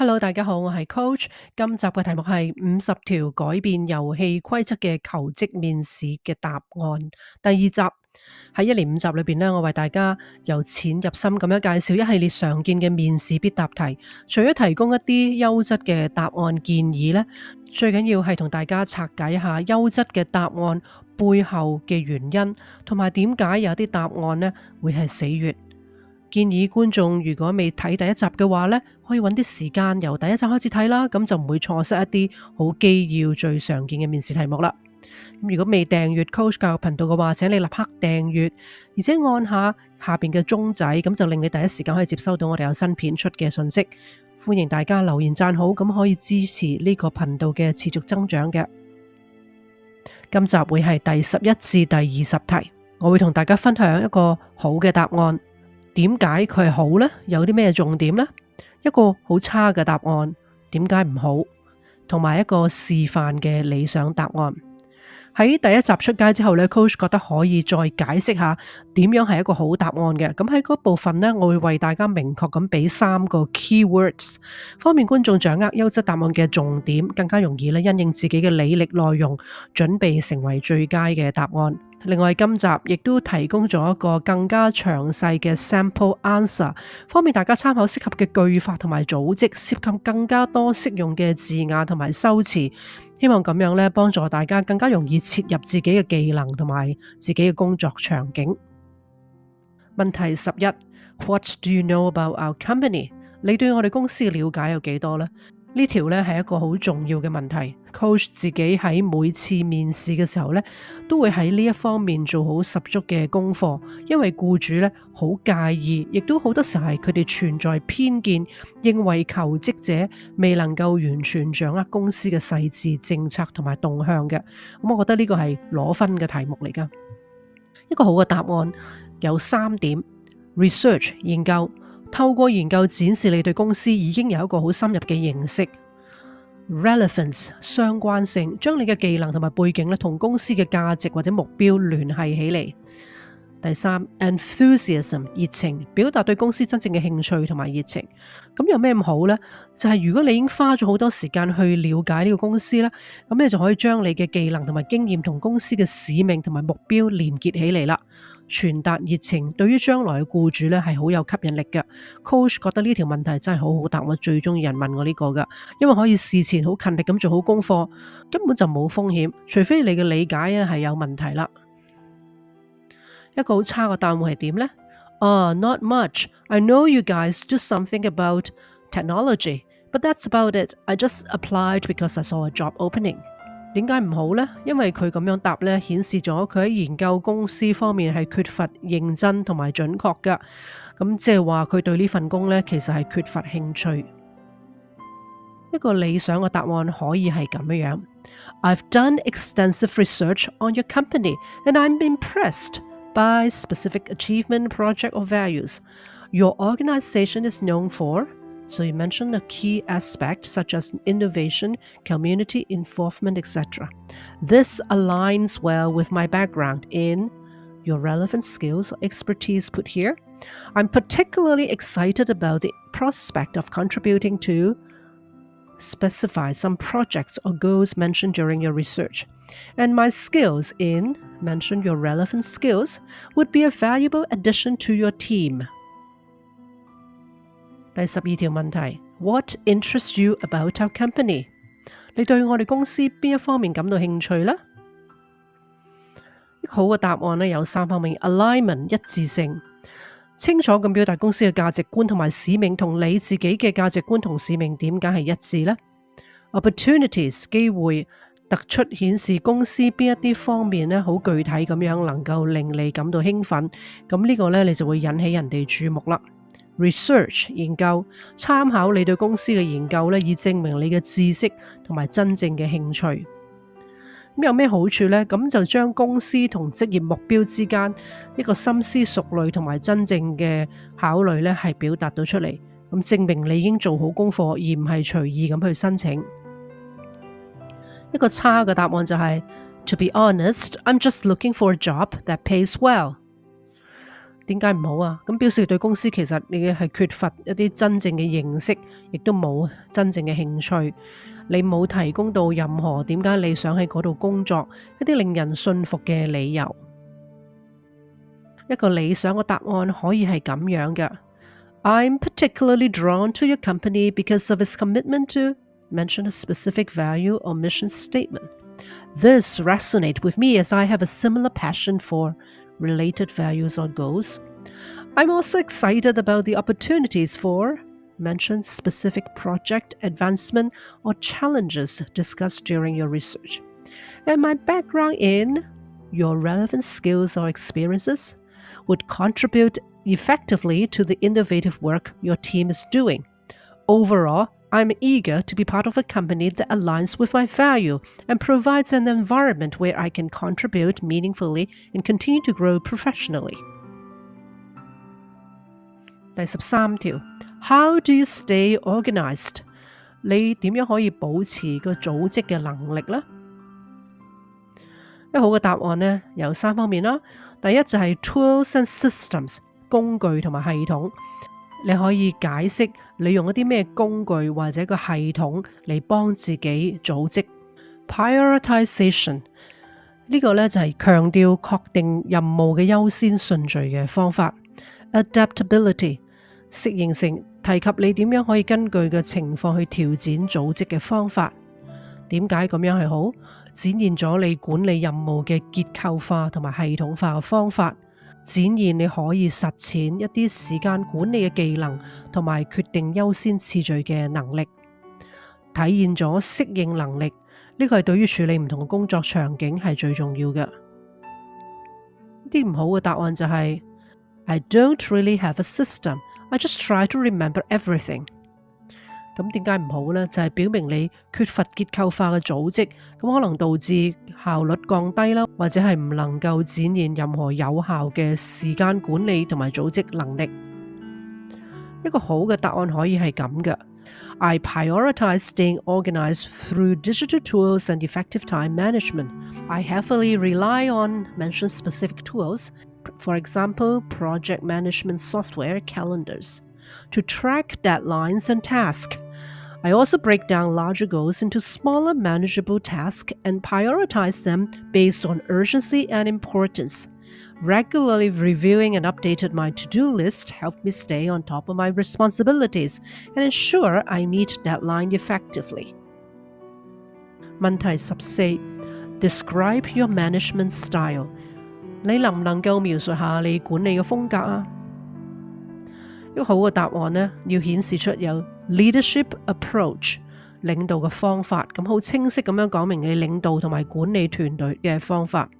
Hello，大家好，我係 Coach。今集嘅題目係50條改變遊戲規則嘅求職面試嘅答案。第二集喺一連5集裏邊呢，我為大家由淺入深咁樣介紹一系列常見嘅面試必答題。除咗提供一啲優質嘅答案建議呢，最緊要係同大家拆解一下優質嘅答案背後嘅原因，同埋點解有啲答案呢會係死穴。建議觀眾如果未睇第一集嘅話呢，可以揾啲時間由第一集開始睇啦，咁就唔會錯失一啲好基要最常見嘅面試題目啦。咁如果未訂閱 Coach 教育頻道嘅話，請你立刻訂閱，而且按下邊嘅鐘仔，咁就令你第一時間可以接收到我哋有新片出嘅信息。歡迎大家留言讚好，咁可以支持呢個頻道嘅持續增長嘅。今集會係第11至第20題，我會同大家分享一個好嘅答案。點解佢係好呢？有啲咩重點呢？一個好差嘅答案，點解唔好？同埋一個示範嘅理想答案。喺第一集出街之後呢， Coach 覺得可以再解釋下點樣係一個好答案嘅。咁喺嗰部分呢，我會為大家明確咁俾3個 keywords， 方便觀眾掌握優質答案嘅重點，更加容易咧因應自己嘅履歷內容，準備成為最佳嘅答案。另外，今集亦都提供咗一個更加詳細嘅 sample answer， 方便大家參考適合嘅句法同埋組織，涉及更加多適用嘅字眼同埋修辭。希望咁樣咧，幫助大家更加容易切入自己嘅技能同埋自己嘅工作場景。問題11 What do you know about our company？ 你對我哋公司嘅了解有幾多呢？呢條呢係一個好重要嘅問題。Coach 自己喺每次面試嘅時候呢，都會喺呢一方面做好十足嘅功課，因為僱主呢好介意，亦都好多時候係佢哋存在偏見，認為求職者未能夠完全掌握公司嘅細緻政策同埋動向嘅。咁我覺得呢個係攞分嘅題目嚟㗎。一個好嘅答案有3點：research 研究。透過研究展示你對公司已經有一個好深入嘅認識。Relevance 相關性，將你嘅技能同埋背景同公司嘅價值或者目標聯繫起嚟。第3 Enthusiasm 熱情，表達對公司真正嘅興趣同埋熱情。咁有咩唔好呢？就係如果你已經花咗好多時間去了解呢個公司啦，咁你就可以將你嘅技能同埋經驗同公司嘅使命同埋目標連結起嚟啦。傳達熱情對於將來嘅僱主咧係好有吸引力嘅。Coach 覺得呢條問題真係好好答，我最中意人問我呢個㗎，因為可以事前好勤力咁做好功課，根本就冇風險，除非你嘅理解係有問題啦。一個好差嘅答案係點呢？Not much. I know you guys do something about technology, but that's about it. I just applied because I saw a job opening. 點解唔好呢？因為佢咁樣答呢，顯示咗佢喺研究公司方面係缺乏認真同埋準確㗎。咁即係話佢對呢份工呢，其實係缺乏興趣。一個理想嘅答案可以係咁樣：I've done extensive research on your company, and I'm impressed by specific achievement, project or values your organization is known for.So you mentioned a key aspect such as innovation, community involvement, etc. This aligns well with my background in your relevant skills or expertise put here. I'm particularly excited about the prospect of contributing to specify some projects or goals mentioned during your research. And my skills in mention your relevant skills would be a valuable addition to your team.第12條問題 What interests you about our company？ 你對我哋公司邊一方面感到興趣呢？一個好嘅答案呢有3方面 ：alignment 一致性，清楚咁表達公司嘅價值觀同埋使命，同你自己嘅價值觀同使命點解係一致呢？ Opportunities 機會，突出顯示公司邊一啲方面呢好具體咁樣能夠令你感到興奮，咁呢個呢你就會引起人哋注目啦。Research 研究，參考你對公司嘅研究以證明你嘅知識同埋真正嘅興趣。咁有咩好處呢？咁就將公司同職業目標之間一個深思熟慮同埋真正嘅考慮係表達到出嚟，咁證明你已經做好功課，而唔係隨意咁去申請。一個差嘅答案就係 To be honest, I'm just looking for a job that pays well。點解唔好啊？咁表示對公司其實你係缺乏一啲真正嘅認識，亦都冇真正嘅興趣。你冇提供到任何點解你想喺嗰度工作，一啲令人信服嘅理由。一個理想嘅答案可以係咁樣嘅：I'm particularly drawn to your company because of its commitment to mention a specific value or mission statement. This resonates with me as I have a similar passion for related values or goals. I'm also excited about the opportunities for mention specific project advancement or challenges discussed during your research. And my background in your relevant skills or experiences would contribute effectively to the innovative work your team is doing. Overall, I'm eager to be part of a company that aligns with my value and provides an environment where I can contribute meaningfully and continue to grow professionally. 第13條 How do you stay organized? 你點樣可以保持個組織嘅能力呢？一好嘅答案呢，有3方面啦。第一就係 tools and systems 工具同埋系統。你可以解釋你用一啲咩工具或者個系統嚟幫自己組織。Prioritization 呢個呢就係強調確定任務嘅優先順序嘅方法。Adaptability 適應性提及你點樣可以根據嘅情況去調整組織嘅方法。點解咁樣係好？展現咗你管理任務嘅結構化同埋系統化嘅方法。展現你可以實踐一啲時間管理嘅技能同埋決定優先次序嘅能力，體現咗適應能力。呢個係對於處理唔同嘅工作場景係最重要嘅。啲唔好嘅答案就係 I don't really have a system. I just try to remember everything. 咁點解唔好呢？就係表明你缺乏結構化嘅組織，咁可能導致效率降低啦，或者係唔能夠展現任何有效嘅時間管理同埋組織能力。一個好嘅答案可以係咁嘅：I prioritize staying organized through digital tools and effective time management. I heavily rely on mentioned specific tools, for example, project management software calendars, to track deadlines and tasks.I also break down larger goals into smaller manageable tasks and prioritize them based on urgency and importance. Regularly reviewing and updating my to-do list helps me stay on top of my responsibilities and ensure I meet deadline effectively. 問題14 Describe your management style. 你能唔能夠描述下你管理嘅風格啊？一個好嘅答案呢，要顯示出有leadership approach 領導嘅方法，咁好清晰咁樣講明你領導同埋管理團隊嘅方法。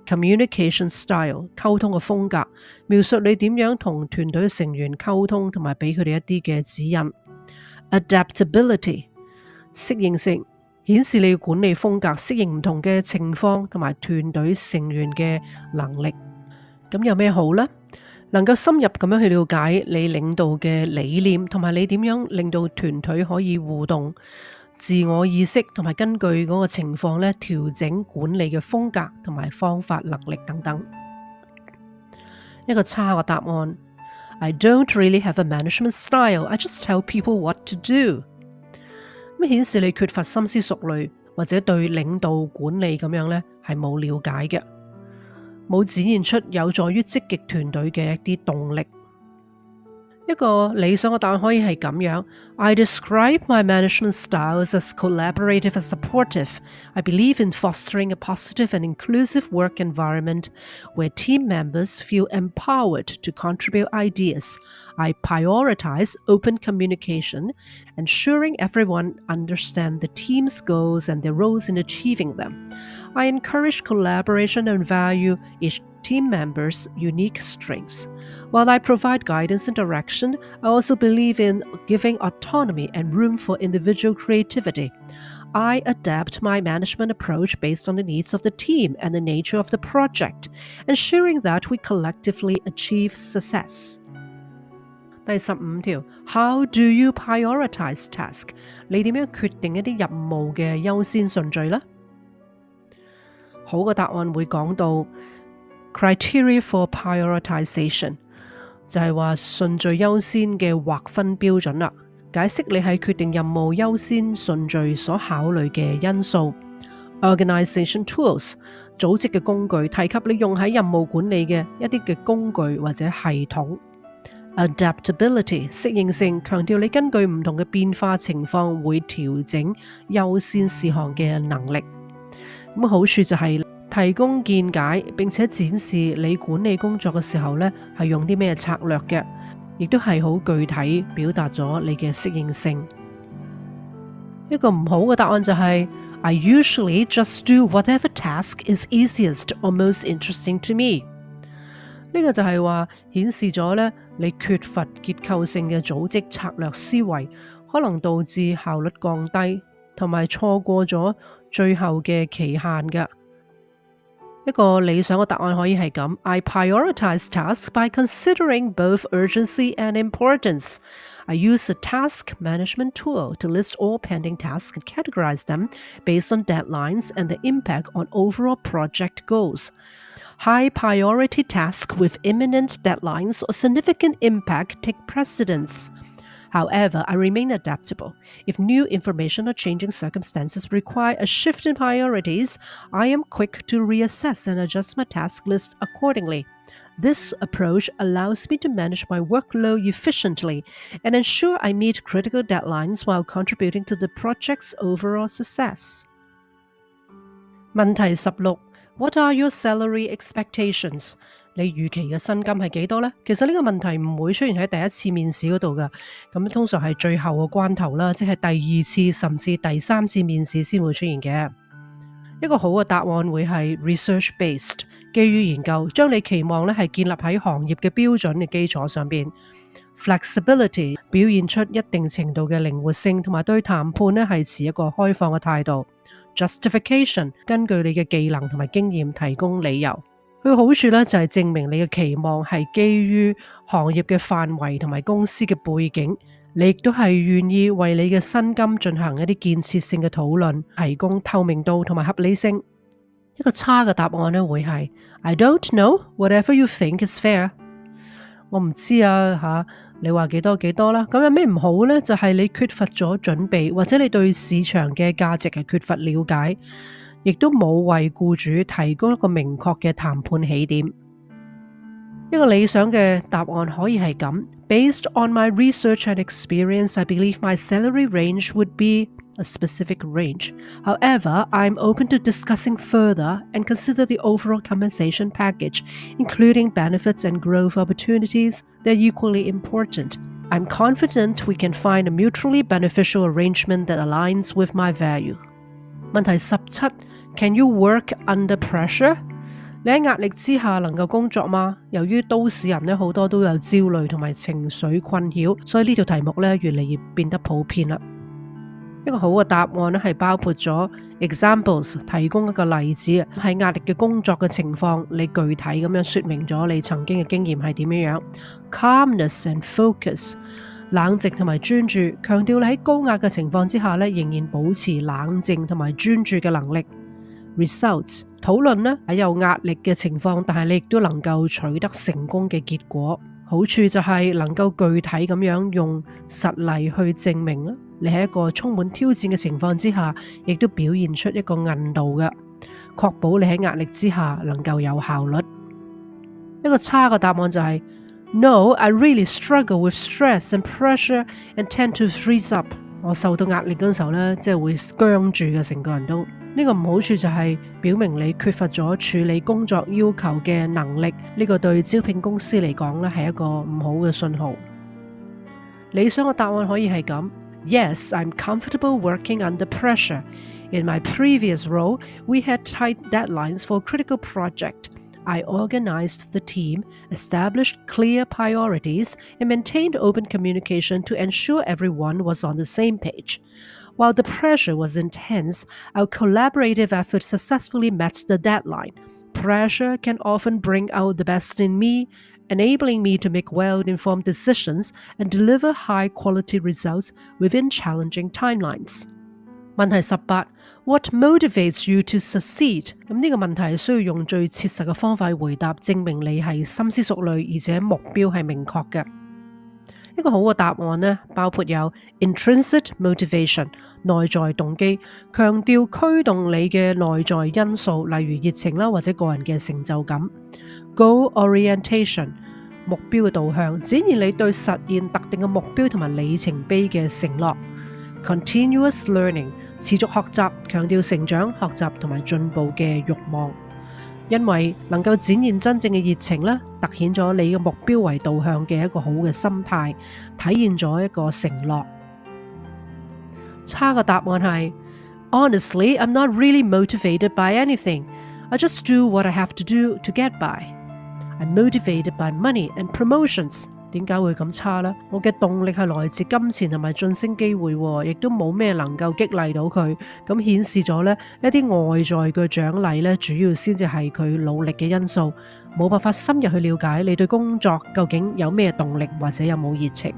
Communication style 溝通嘅風格，描述你點樣同團隊成員溝通同埋俾佢哋一啲嘅指引。Adaptability 適應性，顯示你嘅管理風格適應唔同嘅情況同埋團隊成員嘅能力。咁有咩好呢？能夠深入咁樣去了解你領導嘅理念，同埋你點樣令到團隊可以互動、自我意識，同埋根據嗰個情況咧調整管理嘅風格同埋方法能力等等。一個差嘅答案 I don't really have a management style. I just tell people what to do. 咁顯示你缺乏深思熟慮，或者對領導管理咁樣咧係冇了解嘅。冇展現出有助於積極團隊嘅一啲動力。一個理想嘅答案可以係咁樣 I describe my management styles as collaborative and supportive. I believe in fostering a positive and inclusive work environment where team members feel empowered to contribute ideas. I prioritize open communication, ensuring everyone understands the team's goals and their roles in achieving them. I encourage collaboration and value each team members' unique strengths. While I provide guidance and direction, I also believe in giving autonomy and room for individual creativity. I adapt my management approach based on the needs of the team and the nature of the project, ensuring that we collectively achieve success. 第15條 How do you prioritize task? 你點樣決定一啲任務嘅優先順序呢？好嘅答案會講到 criteria for prioritization 就係話順序優先嘅劃分標準啦，解釋你喺決定任務優先順序所考慮嘅因素。Organization tools 組織嘅工具，提及你用喺任務管理嘅一啲嘅工具或者系統。Adaptability 適應性，強調你根據唔同嘅變化情況會調整優先事項嘅能力。咁好處就係提供見解，並且展示你管理工作嘅時候呢係用啲咩策略嘅，亦都係好具體表達咗你嘅適應性。一個唔好嘅答案就係I usually just do whatever task is easiest or most interesting to me。呢個就係話顯示咗呢你缺乏結構性嘅組織策略思維，可能導致效率降低，同埋錯過咗最後嘅期限嘅。一個理想嘅答案可以係咁 I prioritize tasks by considering both urgency and importance. I use a task management tool to list all pending tasks and categorize them based on deadlines and the impact on overall project goals. High priority tasks with imminent deadlines or significant impact take precedence. However, I remain adaptable. If new information or changing circumstances require a shift in priorities, I am quick to reassess and adjust my task list accordingly. This approach allows me to manage my workload efficiently and ensure I meet critical deadlines while contributing to the project's overall success. 問題16 What are your salary expectations? 你預期嘅薪金係幾多呢？其實呢個問題唔會出現喺第一次面試嗰度㗎，咁通常係最後嘅關頭啦，即係第二次甚至第三次面試先會出現嘅。一個好嘅答案會係 research-based， 基於研究，將你期望係建立喺行業嘅標準嘅基礎上邊。Flexibility 表現出一定程度嘅靈活性，同埋對談判係持一個開放嘅態度。Justification 根據你嘅技能同埋經驗提供理由。佢嘅好處就係證明你嘅期望係基於行業嘅範圍同埋公司嘅背景，你亦都係願意為你嘅薪金進行一啲建設性嘅討論，提供透明度同埋合理性。一個差嘅答案會係 I don't know, whatever you think is fair。我唔知啊你話幾多幾多啦。咁有咩唔好呢？就係你缺乏咗準備，或者你對市場嘅價值係缺乏了解，亦都冇為僱主提供一個明確嘅談判起點。一個理想嘅答案可以係咁 Based on my research and experience, I believe my salary range would be a specific range. However, I'm open to discussing further and consider the overall compensation package, including benefits and growth opportunities. They're equally important. I'm confident we can find a mutually beneficial arrangement that aligns with my value. 問題17 Can you work under pressure? 你喺壓力之下能夠工作嗎？由於都市人好多都有焦慮同埋情緒困擾，所以呢條題目越嚟越變得普遍啦。一個好嘅答案係包括咗 examples， 提供一個例子，喺壓力嘅工作嘅情況，你具體咁樣說明咗你曾經嘅經驗係點樣。Calmness and focus， 冷靜同埋專注，強調你喺高壓嘅情況之下仍然保持冷靜同埋專注嘅能力。Results， 討論喺有壓力嘅情況，但係你亦都能夠取得成功嘅結果。好處就係能夠具體咁樣用實例去證明你喺一個充滿挑戰嘅情況之下，亦都表現出一個韌度嘅，確保你喺壓力之下能夠有效率。一個差嘅答案就係 No, I really struggle with stress and pressure and tend to freeze up。我受到壓力嗰陣時候即係會僵住嘅，成個人都。呢個唔好處就係表明你缺乏咗處理工作要求嘅能力，呢個對招聘公司嚟講係一個唔好嘅信號。理想嘅答案可以係咁 Yes, I'm comfortable working under pressure. In my previous role, we had tight deadlines for a critical project. I organized the team, established clear priorities, and maintained open communication to ensure everyone was on the same page. While the pressure was intense, our collaborative efforts successfully met the deadline. Pressure can often bring out the best in me, enabling me to make well-informed decisions and deliver high-quality results within challenging timelines. 問題18 What motivates you to succeed？ 咁呢個問題係需要用最切實嘅方法去回答，證明你係深思熟慮，而且目標係明確嘅。一個好嘅答案呢，包括有 intrinsic motivation 內在動機，強調驅動你嘅內在因素，例如熱情啦或者個人嘅成就感。goal orientation 目標嘅導向，展現你對實現特定嘅目標同埋里程碑嘅承諾。continuous learning 持續學習，強調成長、學習同埋進步嘅慾望。因為能夠展現真正嘅熱情啦，凸顯咗你嘅目標為導向嘅一個好嘅心態，體現咗一個承諾。差嘅答案係 Honestly, I'm not really motivated by anything. I just do what I have to do to get by. I'm motivated by money and promotions. 點解會咁差呢？我嘅動力係來自金錢同埋晉升機會，亦都冇咩能夠激勵到佢，咁顯示咗呢一啲外在嘅獎勵呢，主要先至係佢努力嘅因素，冇辦法深入去了解你對工作究竟有咩動力或者有冇熱情。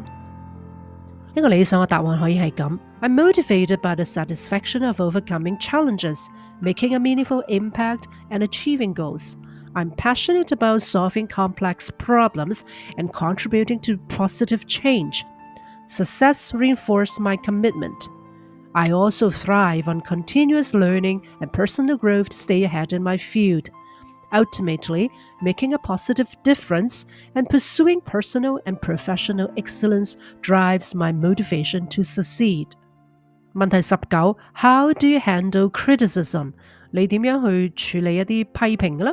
一個理想嘅答案可以係咁 I'm motivated by the satisfaction of overcoming challenges, making a meaningful impact and achieving goals.I'm passionate about solving complex problems and contributing to positive change. Success reinforces my commitment. I also thrive on continuous learning and personal growth to stay ahead in my field. Ultimately, making a positive difference and pursuing personal and professional excellence drives my motivation to succeed. 問題19 How do you handle criticism? 你點樣去處理一啲批評嘅呢？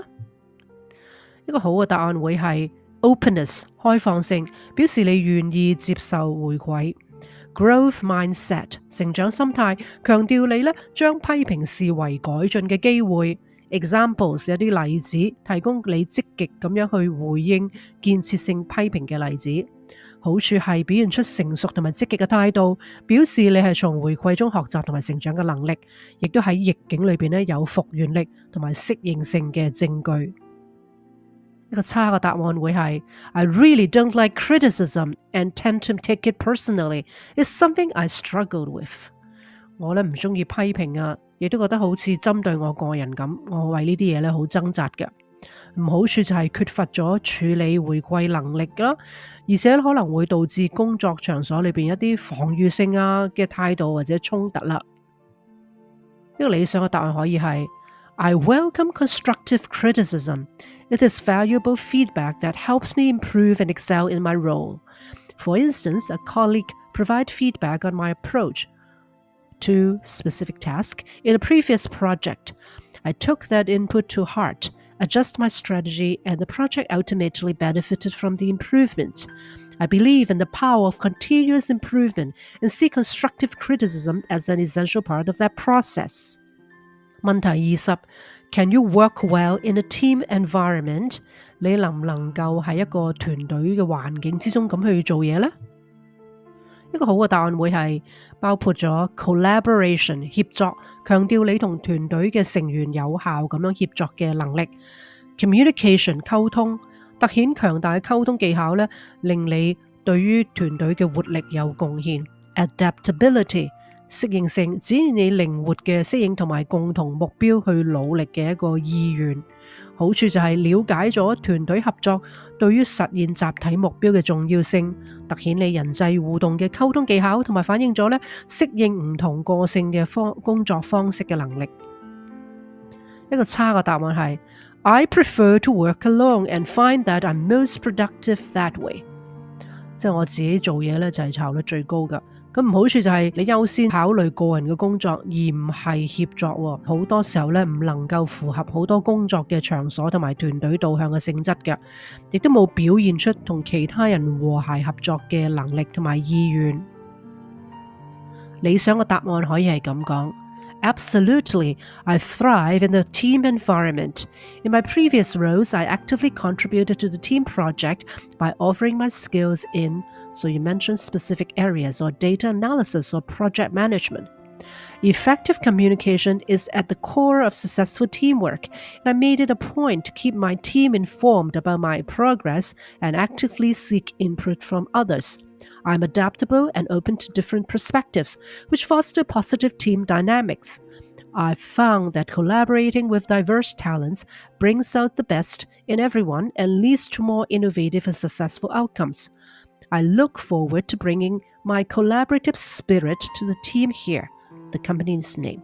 一個好嘅答案會係 openness 開放性，表示你願意接受回饋。growth mindset 成長心態，強調你將批評視為改進嘅機會。examples 有啲例子，提供你積極咁樣去回應建設性批評嘅例子。好處係表現出成熟同埋積極嘅態度，表示你係從回饋中學習同埋成長嘅能力，亦都喺逆境裏邊有復原力同埋適應性嘅證據。一個差嘅答案會係 I really don't like criticism and tend to take it personally. It's something I struggled with. 我唔中意批評啊，亦都覺得好似針對我個人咁，我為呢啲嘢好掙扎嘅。唔好處就係缺乏咗處理回饋能力啦，而且可能會導致工作場所裏邊一啲防禦性嘅態度或者衝突啦。一個理想嘅答案可以係 I welcome constructive criticism. It is valuable feedback that helps me improve and excel in my role. For instance, a colleague provided feedback on my approach to specific task in a previous project. I took that input to heart, adjust my strategy, and the project ultimately benefited from the improvement. I believe in the power of continuous improvement and see constructive criticism as an essential part of that process. 問題20 Can you work well in a team environment? 你能唔能夠喺一個團隊嘅環境之中咁去做嘢呢？一個好嘅答案會係包括咗 collaboration 協作，強調你同團隊嘅成員有效咁樣協作嘅能力。communication 溝通，凸顯強大嘅溝通技巧令你對於團隊嘅活力有貢獻。adaptability 適應性，展現你靈活嘅適應同埋共同目標去努力嘅一個意願。好處就係了解咗團隊合作對於實現集體目標嘅重要性，凸顯你人際互動嘅溝通技巧，同埋反映咗適應唔同個性嘅工作方式嘅能力。一個差嘅答案係 I prefer to work alone and find that I'm most productive that way。即係我自己做嘢就係效率最高㗎。咁唔好處就係你優先考慮個人嘅工作，而唔係協作。好多時候唔能夠符合好多工作嘅場所同埋團隊導向嘅性質嘅，亦都冇表現出同其他人和諧合作嘅能力同埋意願。理想嘅答案可以係咁講。Absolutely, I thrive in the team environment. In my previous roles, I actively contributed to the team project by offering my skills in, so you mentioned specific areas or data analysis or project management. Effective communication is at the core of successful teamwork, and I made it a point to keep my team informed about my progress and actively seek input from others. I'm adaptable and open to different perspectives, which foster positive team dynamics. I've found that collaborating with diverse talents brings out the best in everyone and leads to more innovative and successful outcomes. I look forward to bringing my collaborative spirit to the team here, the company's name.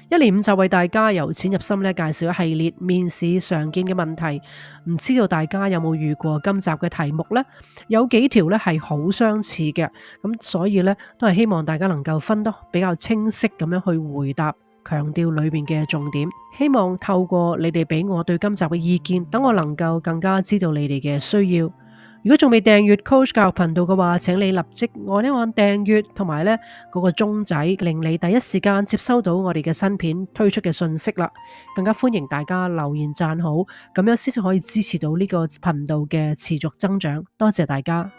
1連5就為大家由淺入深咧介紹一系列面試常見嘅問題，唔知道大家有冇遇過今集嘅題目呢？有幾條咧係好相似嘅，咁所以咧都係希望大家能夠分得比較清晰咁樣去回答，強調裏面嘅重點。希望透過你哋俾我對今集嘅意見，等我能夠更加知道你哋嘅需要。如果仲未訂閱 Coach 教育頻道嘅話，請你立即按一按訂閱同埋咧嗰個鐘仔，令你第一時間接收到我哋嘅新片推出嘅訊息啦。更加歡迎大家留言讚好，咁樣先至可以支持到呢個頻道嘅持續增長。多謝大家。